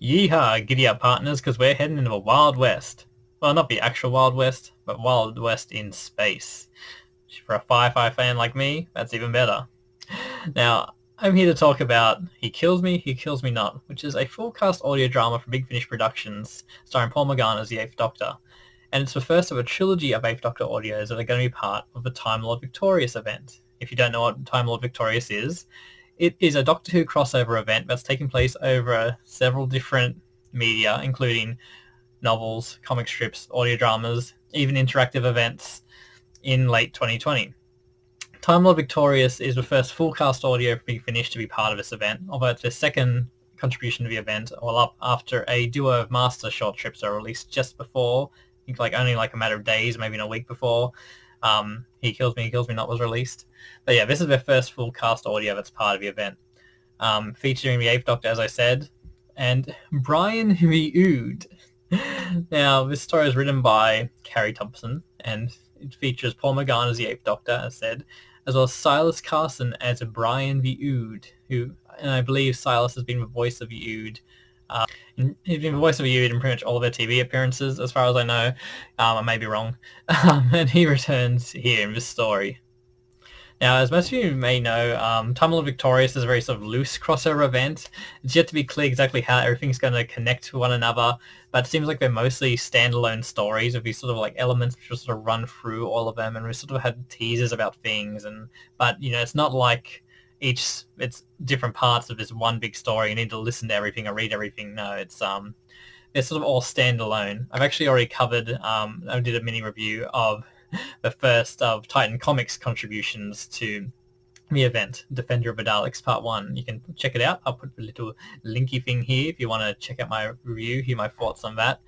Yeehaw, giddy up partners, because we're heading into the Wild West. Well, not the actual Wild West, but Wild West in space. For a Firefly fan like me, that's even better. Now, I'm here to talk about He Kills Me, He Kills Me Not, which is a full-cast audio drama from Big Finish Productions, starring Paul McGann as the Eighth Doctor. And it's the first of a trilogy of Eighth Doctor audios that are going to be part of the Time Lord Victorious event. If you don't know what Time Lord Victorious is, it is a Doctor Who crossover event that's taking place over several different media, including novels, comic strips, audio dramas, even interactive events in late 2020. Time Lord Victorious is the first full cast audio for Big Finish to be part of this event, although it's their second contribution to the event, all up after a duo of master short strips are released just before, I think only a matter of days, maybe in a week before He Kills Me Not was released. But yeah, this is their first full cast audio that's part of the event, featuring the Eighth Doctor, as I said, and Brian the Ood. Now, this story is written by Carrie Thompson, and it features Paul McGann as the Eighth Doctor, as said, as well as Silas Carson as Brian the Ood, and I believe Silas has been the voice of the Ood. He's been the voice of the Ood in pretty much all of their TV appearances, as far as I know. I may be wrong. And he returns here in this story. Now, as most of you may know, Time Lord Victorious is a very sort of loose crossover event. It's yet to be clear exactly how everything's going to connect to one another, but it seems like they're mostly standalone stories with these sort of like elements which will sort of run through all of them, and we sort of had teasers about things, but it's not like it's different parts of this one big story. You need to listen to everything or read everything. No, they're sort of all standalone. I've actually already covered, I did a mini review of the first of Titan Comics contributions to the event, Defender of the Daleks Part 1. You can check it out. I'll put a little linky thing here if you want to check out my review, hear my thoughts on that.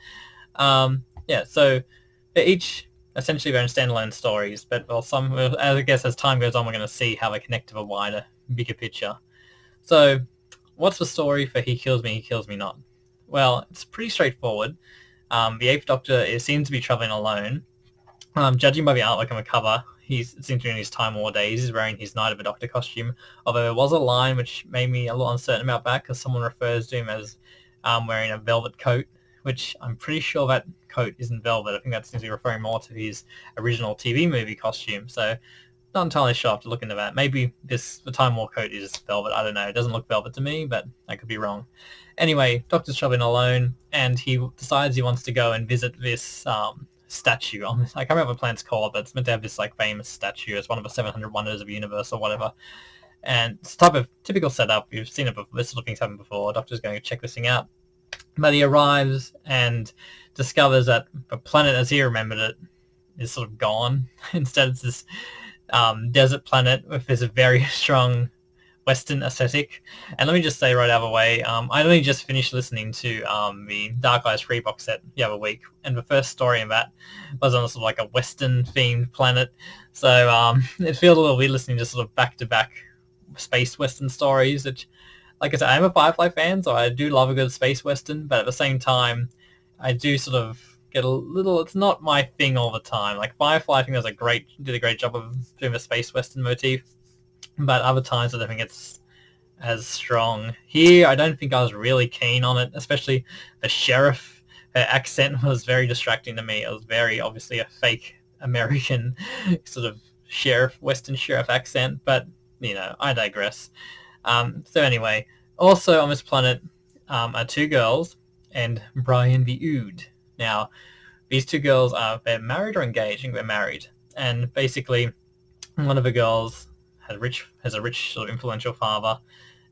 So they're each essentially their own standalone stories, but I guess as time goes on, we're going to see how they connect to the wider, bigger picture. So what's the story for He Kills Me Not? Well, it's pretty straightforward. The Eighth Doctor seems to be traveling alone. Judging by the artwork on the cover, he's seems to be in his Time War days. He's wearing his Night of the Doctor costume, although there was a line which made me a little uncertain about that, because someone refers to him as wearing a velvet coat, which I'm pretty sure that coat isn't velvet. I think that seems to be referring more to his original TV movie costume, so not entirely sure. I have to look into that. Maybe the Time War coat is velvet, I don't know. It doesn't look velvet to me, but I could be wrong. Anyway, Doctor's traveling alone, and he decides he wants to go and visit this statue. I can't remember what the planet's called, but it's meant to have this famous statue as one of the 700 wonders of the universe or whatever. And it's a type of typical setup. You've seen it before. This sort of thing's happened before. Doctor's going to check this thing out. But he arrives and discovers that the planet as he remembered it is sort of gone. Instead, it's this desert planet with this very strong Western aesthetic. And let me just say right out of the way, I only just finished listening to the Dark Eyes 3 box set the other week, and the first story in that was on sort of like a Western themed planet. So it feels a little weird listening to sort of back-to-back space Western stories, which, like I said, I'm a Firefly fan, so I do love a good space Western, but at the same time, I do sort of get a little, it's not my thing all the time. Like Firefly, I think did a great job of doing the space Western motif, but other times I don't think it's as strong. Here, I don't think I was really keen on it, especially the sheriff. Her accent was very distracting to me. It was very obviously a fake American sort of Western sheriff accent, but, I digress. So anyway, also on this planet are two girls and Brian the Ood. Now, these two girls they're married or engaged? I think they're married. And basically, one of the girls has a rich sort of influential father,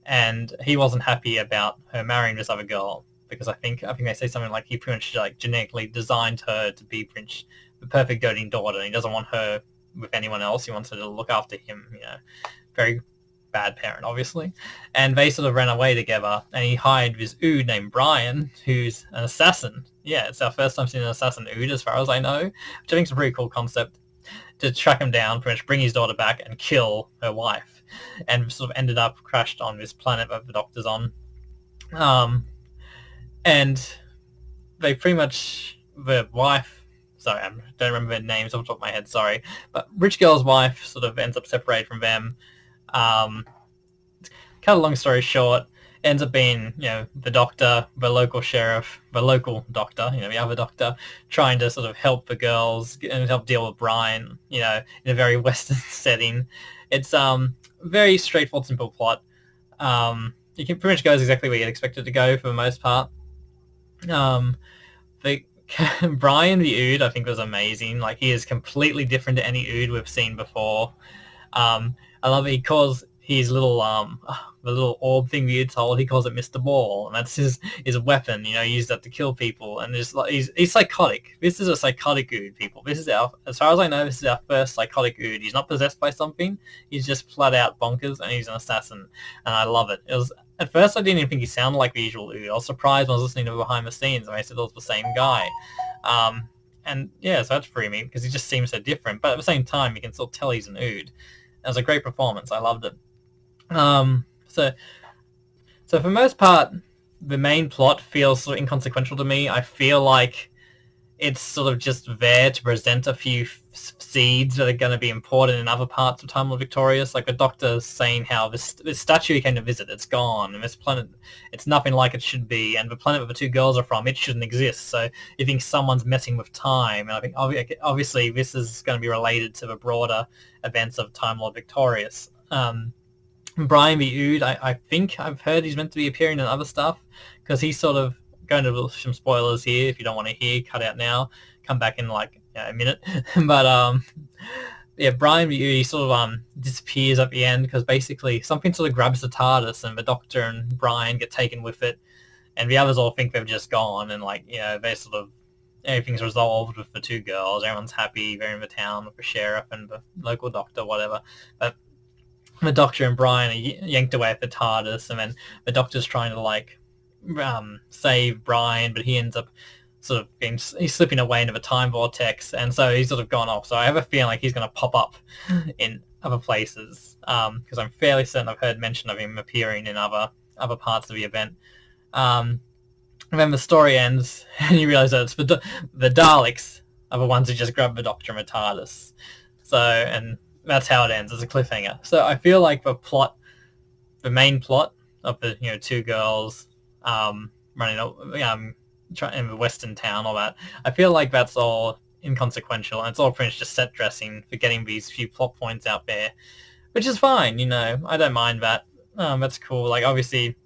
and he wasn't happy about her marrying this other girl, because I think they say something like he pretty much genetically designed her to be the perfect doting daughter, and he doesn't want her with anyone else. He wants her to look after him. Very bad parent, obviously. And they sort of ran away together, and he hired this Ood named Brian, who's an assassin. Yeah, it's our first time seeing an assassin Ood, as far as I know, which I think is a pretty cool concept, to track him down, pretty much bring his daughter back and kill her wife, and sort of ended up crashed on this planet that the Doctor's on. And they pretty much, the wife, sorry, I don't remember their names off the top of my head, sorry, but rich girl's wife sort of ends up separated from them. Cut a long story short, ends up being, the doctor, the local sheriff, the local doctor, the other doctor, trying to sort of help the girls and help deal with Brian, in a very Western setting. It's very straightforward, simple plot. It can pretty much goes exactly where you'd expect it to go for the most part. The Brian the Ood, I think, was amazing. Like, he is completely different to any Ood we've seen before. I love it. He calls his little the little orb thing we told. He calls it Mr. Ball, and that's his weapon. He used that to kill people, and he's psychotic. This is a psychotic Ood, people. This is as far as I know, this is our first psychotic Ood. He's not possessed by something. He's just flat out bonkers, and he's an assassin, and I love it. It was at first I didn't even think he sounded like the usual Ood. I was surprised when I was listening to behind the scenes, and I said it was the same guy. And yeah, so that's pretty me because he just seems so different, but at the same time, you can still tell he's an Ood. It was a great performance. I loved it. So for the most part, the main plot feels sort of inconsequential to me. I feel like it's sort of just there to present a few seeds that are going to be important in other parts of Time Lord Victorious. Like the Doctor saying how this statue he came to visit, it's gone, and this planet, it's nothing like it should be, and the planet where the two girls are from, it shouldn't exist. So you think someone's messing with time, and I think obviously this is going to be related to the broader events of Time Lord Victorious. Brian the Ood, I think I've heard he's meant to be appearing in other stuff, because he's sort of going to some spoilers here. If you don't want to hear, cut out now. Come back in like a minute. But yeah, Brian the Ood, he sort of disappears at the end because basically something sort of grabs the TARDIS, and the Doctor and Brian get taken with it, and the others all think they've just gone, and they sort of, everything's resolved with the two girls. Everyone's happy. They're in the town with the sheriff and the local doctor, whatever. But the Doctor and Brian are yanked away at the TARDIS, and then the Doctor's trying to save Brian, but he ends up sort of he's slipping away into the time vortex, and so he's sort of gone off. So I have a feeling like he's going to pop up in other places, because I'm fairly certain I've heard mention of him appearing in other parts of the event. And then the story ends, and you realise that it's the Daleks are the ones who just grab the Doctor and the TARDIS. So, and that's how it ends. It's a cliffhanger. So I feel like the main plot of the two girls running in the Western town, all that, I feel like that's all inconsequential, and it's all pretty much just set dressing for getting these few plot points out there, which is fine. I don't mind that. That's cool. Like, obviously,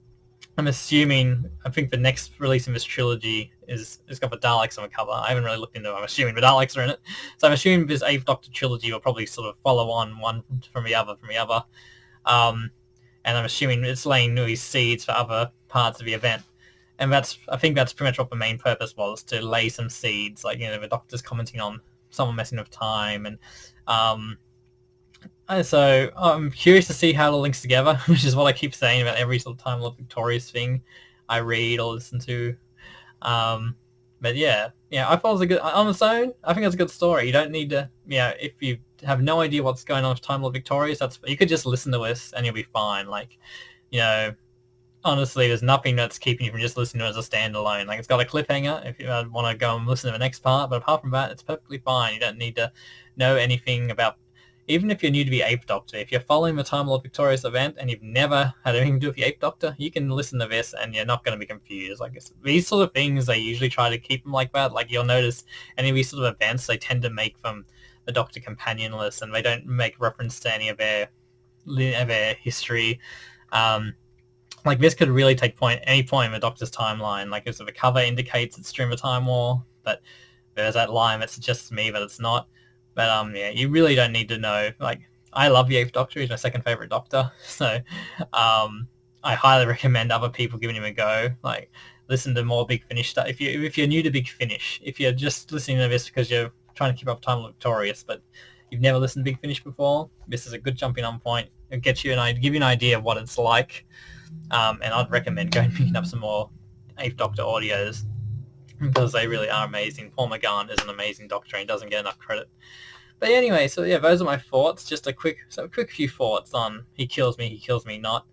I think the next release in this trilogy is got the Daleks on the cover. I haven't really looked into it. I'm assuming the Daleks are in it. So I'm assuming this 8th Doctor trilogy will probably sort of follow on one from the other. And I'm assuming it's laying new seeds for other parts of the event. And I think that's pretty much what the main purpose was, to lay some seeds. Like, the Doctor's commenting on someone messing with time. And so I'm curious to see how it all links together, which is what I keep saying about every sort of Time Lord Victorious thing I read or listen to. But yeah, I thought it was a good, on its own, I think it's a good story. You don't need to, if you have no idea what's going on with Time Lord Victorious, you could just listen to this and you'll be fine. Like, honestly, there's nothing that's keeping you from just listening to it as a standalone. Like, it's got a cliffhanger if you want to go and listen to the next part, but apart from that, it's perfectly fine. You don't need to know anything about, even if you're new to the 8th Doctor, if you're following the Time Lord Victorious event and you've never had anything to do with the 8th Doctor, you can listen to this and you're not going to be confused. Like, these sort of things, they usually try to keep them like that. Like, you'll notice any of these sort of events, they tend to make them the Doctor companionless, and they don't make reference to any of their history. Like, this could really take any point in the Doctor's timeline. Like, if the cover indicates it's during the Time War, but there's that line that suggests to me that it's not. But yeah, you really don't need to know. Like, I love the 8th Doctor. He's my second favorite Doctor. So I highly recommend other people giving him a go. Like, listen to more Big Finish stuff. If you're new to Big Finish, if you're just listening to this because you're trying to keep up Time Lord Victorious, but you've never listened to Big Finish before, this is a good jumping on point. It'll give you an idea of what it's like. And I'd recommend going and picking up some more 8th Doctor audios, because they really are amazing. Paul McGann is an amazing Doctor, and he doesn't get enough credit. But anyway, so yeah, those are my thoughts. Just a quick few thoughts on He Kills Me Not.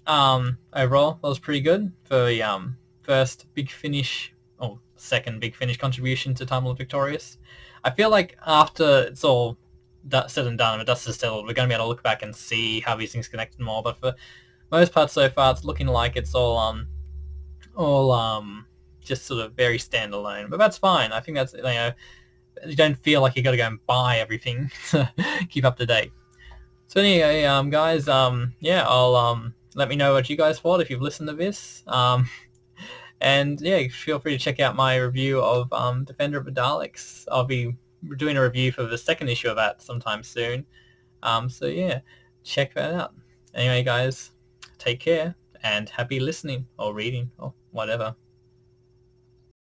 Overall, that was pretty good for the first Big Finish, or second Big Finish contribution to Time Lord Victorious. I feel like after it's all said and done and the dust is settled, we're going to be able to look back and see how these things connect more. But most parts so far, it's looking like it's all just sort of very standalone. But that's fine. I think that's, you don't feel like you got to go and buy everything to keep up to date. So anyway, guys, yeah, I'll let me know what you guys thought if you've listened to this. And yeah, feel free to check out my review of Defender of the Daleks. I'll be doing a review for the second issue of that sometime soon. So yeah, check that out. Anyway, guys, take care and happy listening or reading or whatever.